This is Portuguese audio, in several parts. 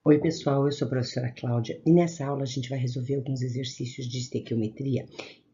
Oi, pessoal, eu sou a professora Cláudia e nessa aula a gente vai resolver alguns exercícios de estequiometria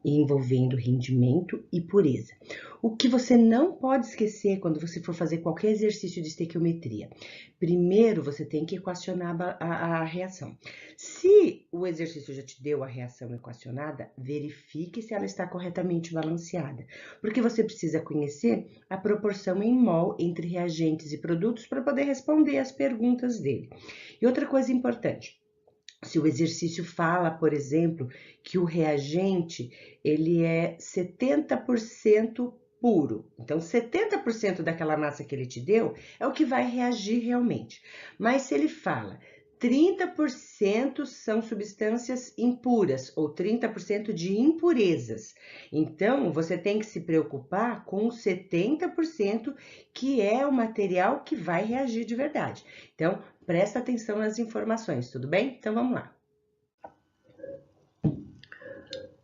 envolvendo rendimento e pureza. O que você não pode esquecer quando você for fazer qualquer exercício de estequiometria? Primeiro, você tem que equacionar a reação. Se o exercício já te deu a reação equacionada, verifique se ela está corretamente balanceada, porque você precisa conhecer a proporção em mol entre reagentes e produtos para poder responder as perguntas dele. E outra coisa importante, se o exercício fala, por exemplo, que o reagente ele é 70% puro. Então, 70% daquela massa que ele te deu é o que vai reagir realmente. Mas se ele fala 30% são substâncias impuras ou 30% de impurezas. Então, você tem que se preocupar com os 70% que é o material que vai reagir de verdade. Então, presta atenção nas informações, tudo bem? Então, vamos lá.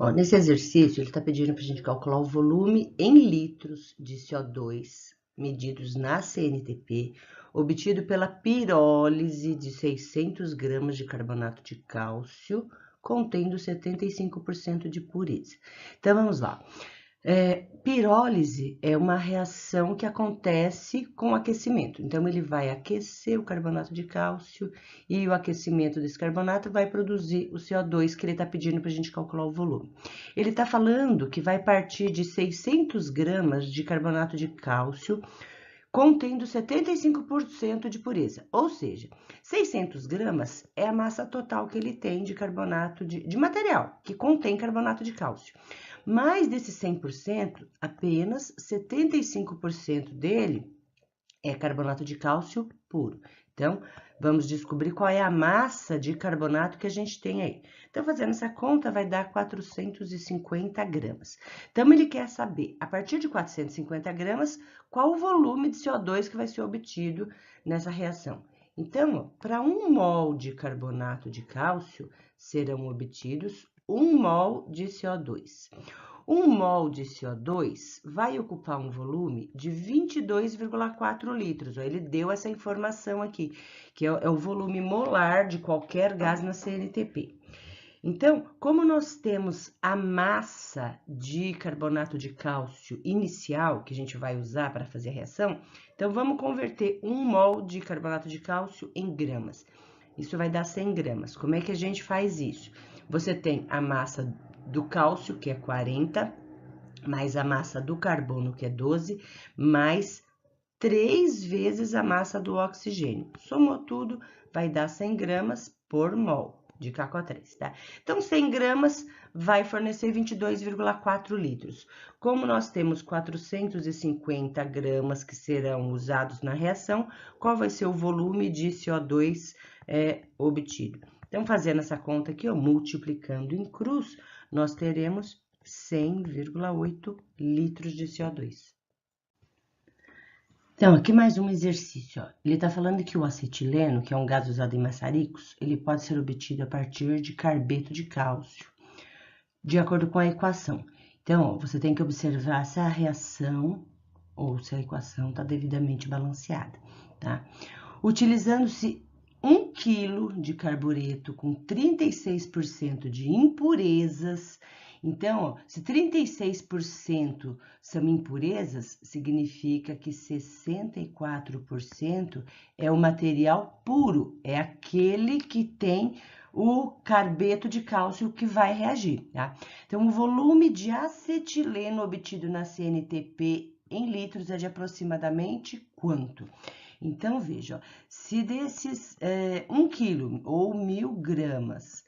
Ó, nesse exercício, ele está pedindo para a gente calcular o volume em litros de CO2 medidos na CNTP, obtido pela pirólise de 600 gramas de carbonato de cálcio, contendo 75% de pureza. Então, vamos lá. Pirólise é uma reação que acontece com aquecimento. Então, ele vai aquecer o carbonato de cálcio e o aquecimento desse carbonato vai produzir o CO2 que ele está pedindo para a gente calcular o volume. Ele está falando que vai partir de 600 gramas de carbonato de cálcio contendo 75% de pureza, ou seja, 600 gramas é a massa total que ele tem de carbonato de material que contém carbonato de cálcio. Mais desses 100%, apenas 75% dele é carbonato de cálcio puro. Então, vamos descobrir qual é a massa de carbonato que a gente tem aí. Então, fazendo essa conta, vai dar 450 gramas. Então, ele quer saber, a partir de 450 gramas, qual o volume de CO2 que vai ser obtido nessa reação. Então, para 1 mol de carbonato de cálcio, serão obtidos 1 mol de CO2. 1 mol de CO2 vai ocupar um volume de 22,4 litros. Ele deu essa informação aqui, que é o volume molar de qualquer gás na CNTP. Então, como nós temos a massa de carbonato de cálcio inicial, que a gente vai usar para fazer a reação, então vamos converter 1 mol de carbonato de cálcio em gramas. Isso vai dar 100 gramas. Como é que a gente faz isso? Você tem a massa do cálcio, que é 40, mais a massa do carbono, que é 12, mais 3 vezes a massa do oxigênio. Somou tudo, vai dar 100 gramas por mol de KCO3, tá? Então, 100 gramas vai fornecer 22,4 litros. Como nós temos 450 gramas que serão usados na reação, qual vai ser o volume de CO2 obtido? Então, fazendo essa conta aqui, ó, multiplicando em cruz, nós teremos 100,8 litros de CO2. Então, aqui mais um exercício, ó. Ele está falando que o acetileno, que é um gás usado em maçaricos, ele pode ser obtido a partir de carbeto de cálcio, de acordo com a equação. Então, ó, você tem que observar se a reação ou se a equação está devidamente balanceada, tá? Utilizando-se 1 kg de carbureto com 36% de impurezas. Então, ó, se 36% são impurezas, significa que 64% é o material puro, é aquele que tem o carbeto de cálcio que vai reagir, tá? Então, o volume de acetileno obtido na CNTP em litros é de aproximadamente quanto? Então, veja, ó, se desses 1 quilo ou 1.000 gramas,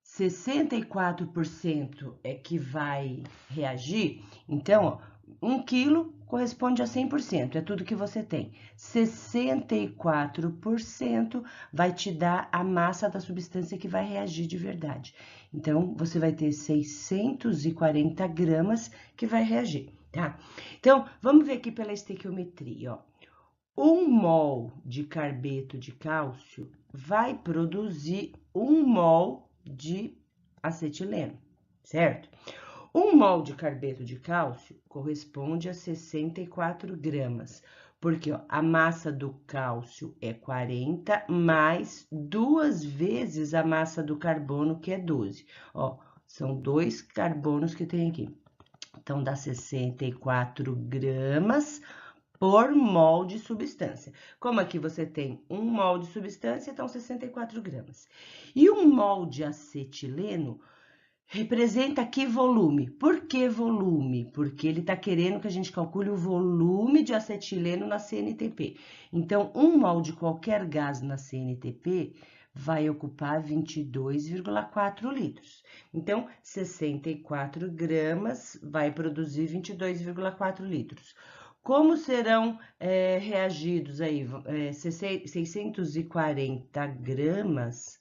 64% é que vai reagir, então, ó, 1 quilo corresponde a 100%, é tudo que você tem. 64% vai te dar a massa da substância que vai reagir de verdade. Então, você vai ter 640 gramas que vai reagir, tá? Então, vamos ver aqui pela estequiometria, ó. 1 mol de carbeto de cálcio vai produzir 1 mol de acetileno, certo? 1 mol de carbeto de cálcio corresponde a 64 gramas. Porque, ó, a massa do cálcio é 40, mais 2 vezes a massa do carbono, que é 12. Ó, são 2 carbonos que tem aqui. Então, dá 64 gramas por mol de substância. Como aqui você tem 1 mol de substância, então 64 gramas. E 1 mol de acetileno representa que volume? Por que volume? Porque ele está querendo que a gente calcule o volume de acetileno na CNTP. Então, 1 mol de qualquer gás na CNTP vai ocupar 22,4 litros. Então, 64 gramas vai produzir 22,4 litros. Como serão reagidos aí? 640 gramas,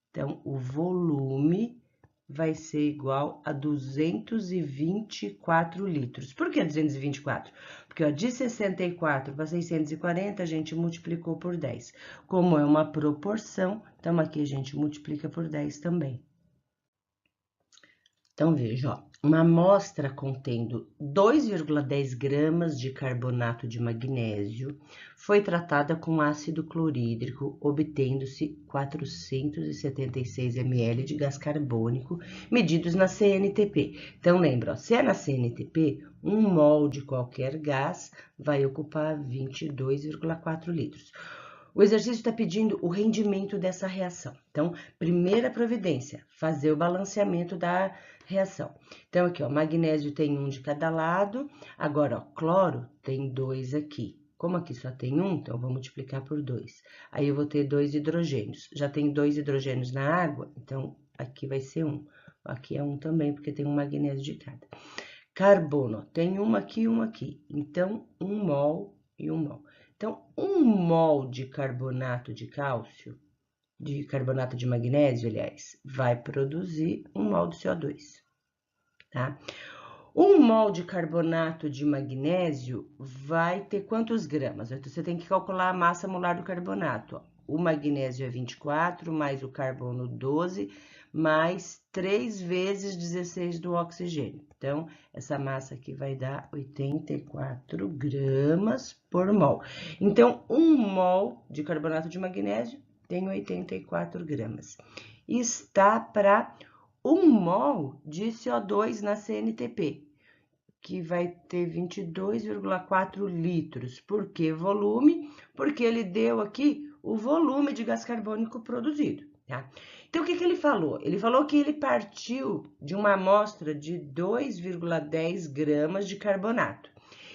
então o volume vai ser igual a 224 litros. Por que 224? Porque, ó, de 64 para 640, a gente multiplicou por 10. Como é uma proporção, então aqui a gente multiplica por 10 também. Então, veja, ó, uma amostra contendo 2,10 gramas de carbonato de magnésio foi tratada com ácido clorídrico, obtendo-se 476 ml de gás carbônico, medidos na CNTP. Então, lembra, ó, se é na CNTP, 1 mol de qualquer gás vai ocupar 22,4 litros. O exercício está pedindo o rendimento dessa reação. Então, primeira providência, fazer o balanceamento da reação. Então, aqui, ó, magnésio tem 1 de cada lado. Agora, ó, cloro tem 2 aqui. Como aqui só tem 1, então eu vou multiplicar por 2. Aí eu vou ter 2 hidrogênios. Já tem 2 hidrogênios na água, então aqui vai ser 1. Aqui é 1 também, porque tem um magnésio de cada. Carbono, tem 1 aqui e 1 aqui. Então, 1 mol e 1 mol. Então, 1 mol de carbonato de cálcio, de carbonato de magnésio, aliás, vai produzir 1 mol de CO2, tá? 1 mol de carbonato de magnésio vai ter quantos gramas? Então, você tem que calcular a massa molar do carbonato, ó. O magnésio é 24, mais o carbono 12, mais 3 vezes 16 do oxigênio. Então, essa massa aqui vai dar 84 gramas por mol. Então, 1 mol de carbonato de magnésio tem 84 gramas. Está para 1 mol de CO2 na CNTP, que vai ter 22,4 litros. Por que volume? Porque ele deu aqui o volume de gás carbônico produzido, tá? Então, o que ele falou? Ele falou que ele partiu de uma amostra de 2,10 gramas de carbonato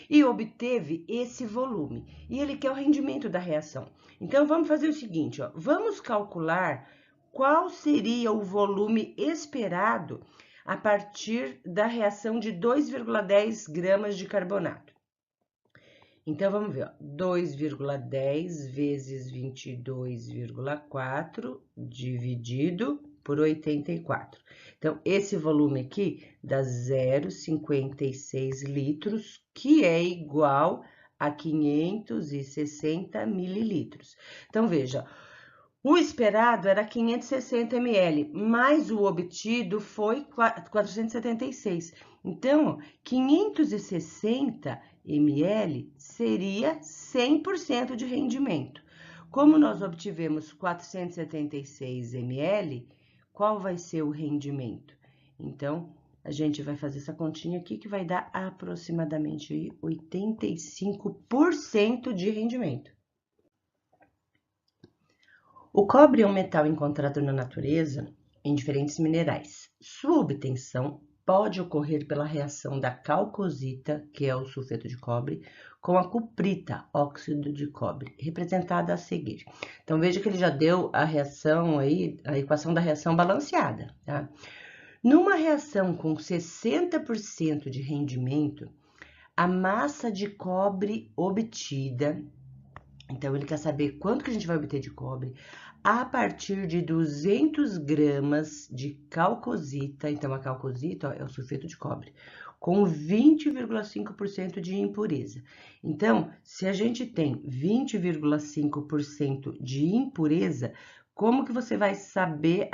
e obteve esse volume. E ele quer o rendimento da reação. Então, vamos fazer o seguinte, ó, vamos calcular qual seria o volume esperado a partir da reação de 2,10 gramas de carbonato. Então, vamos ver, 2,10 vezes 22,4 dividido por 84. Então, esse volume aqui dá 0,56 litros, que é igual a 560 mililitros. Então, veja, o esperado era 560 ml, mas o obtido foi 476. Então, 560 ml seria 100% de rendimento. Como nós obtivemos 476 ml, qual vai ser o rendimento? Então, a gente vai fazer essa continha aqui que vai dar aproximadamente 85% de rendimento. O cobre é um metal encontrado na natureza em diferentes minerais. Sua obtenção pode ocorrer pela reação da calcosita, que é o sulfeto de cobre, com a cuprita, óxido de cobre, representada a seguir. Então, veja que ele já deu a reação aí, a equação da reação balanceada, tá? Numa reação com 60% de rendimento, a massa de cobre obtida, então ele quer saber quanto que a gente vai obter de cobre, a partir de 200 gramas de calcosita, então a calcosita, ó, é o sulfeto de cobre, com 20,5% de impureza. Então, se a gente tem 20,5% de impureza, como que você vai saber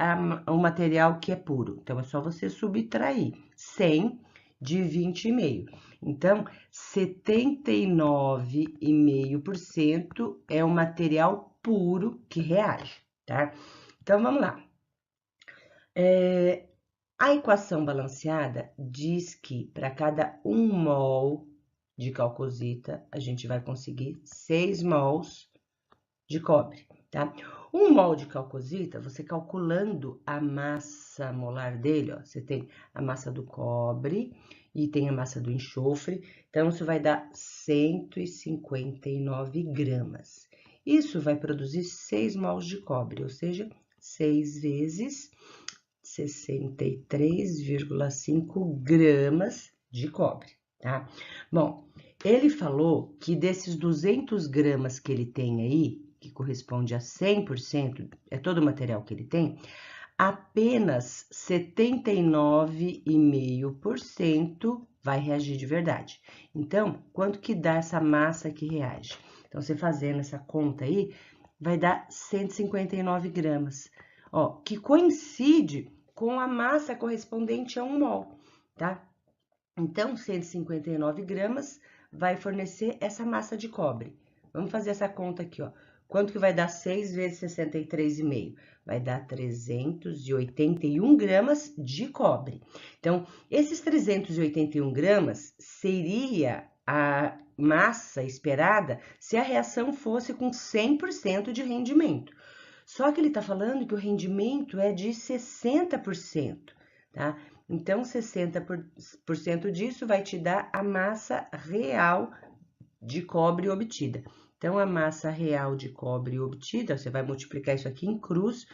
o material que é puro? Então, é só você subtrair 100 de 20,5%. Então, 79,5% é o material puro que reage, tá? Então, vamos lá. A equação balanceada diz que para cada 1 mol de calcosita, a gente vai conseguir 6 mols de cobre, tá? 1 mol de calcosita, você calculando a massa molar dele, ó, você tem a massa do cobre e tem a massa do enxofre, então isso vai dar 159 gramas. Isso vai produzir 6 mols de cobre, ou seja, 6 vezes 63,5 gramas de cobre, tá? Bom, ele falou que desses 200 gramas que ele tem aí, que corresponde a 100%, é todo o material que ele tem, apenas 79,5% vai reagir de verdade. Então, quanto que dá essa massa que reage? Então, você fazendo essa conta aí, vai dar 159 gramas, ó, que coincide com a massa correspondente a 1 mol, tá? Então, 159 gramas vai fornecer essa massa de cobre. Vamos fazer essa conta aqui, ó. Quanto que vai dar 6 vezes 63,5? Vai dar 381 gramas de cobre. Então, esses 381 gramas seria a massa esperada se a reação fosse com 100% de rendimento. Só que ele está falando que o rendimento é de 60%, tá? Então, 60% disso vai te dar a massa real de cobre obtida. Então, a massa real de cobre obtida, você vai multiplicar isso aqui em cruz,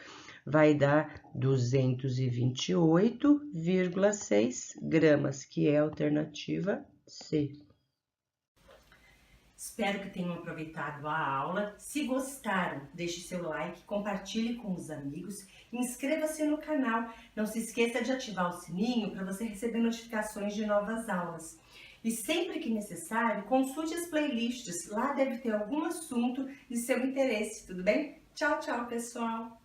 vai dar 228,6 gramas, que é a alternativa C. Espero que tenham aproveitado a aula. Se gostaram, deixe seu like, compartilhe com os amigos, inscreva-se no canal. Não se esqueça de ativar o sininho para você receber notificações de novas aulas. E sempre que necessário, consulte as playlists. Lá deve ter algum assunto de seu interesse, tudo bem? Tchau, tchau, pessoal!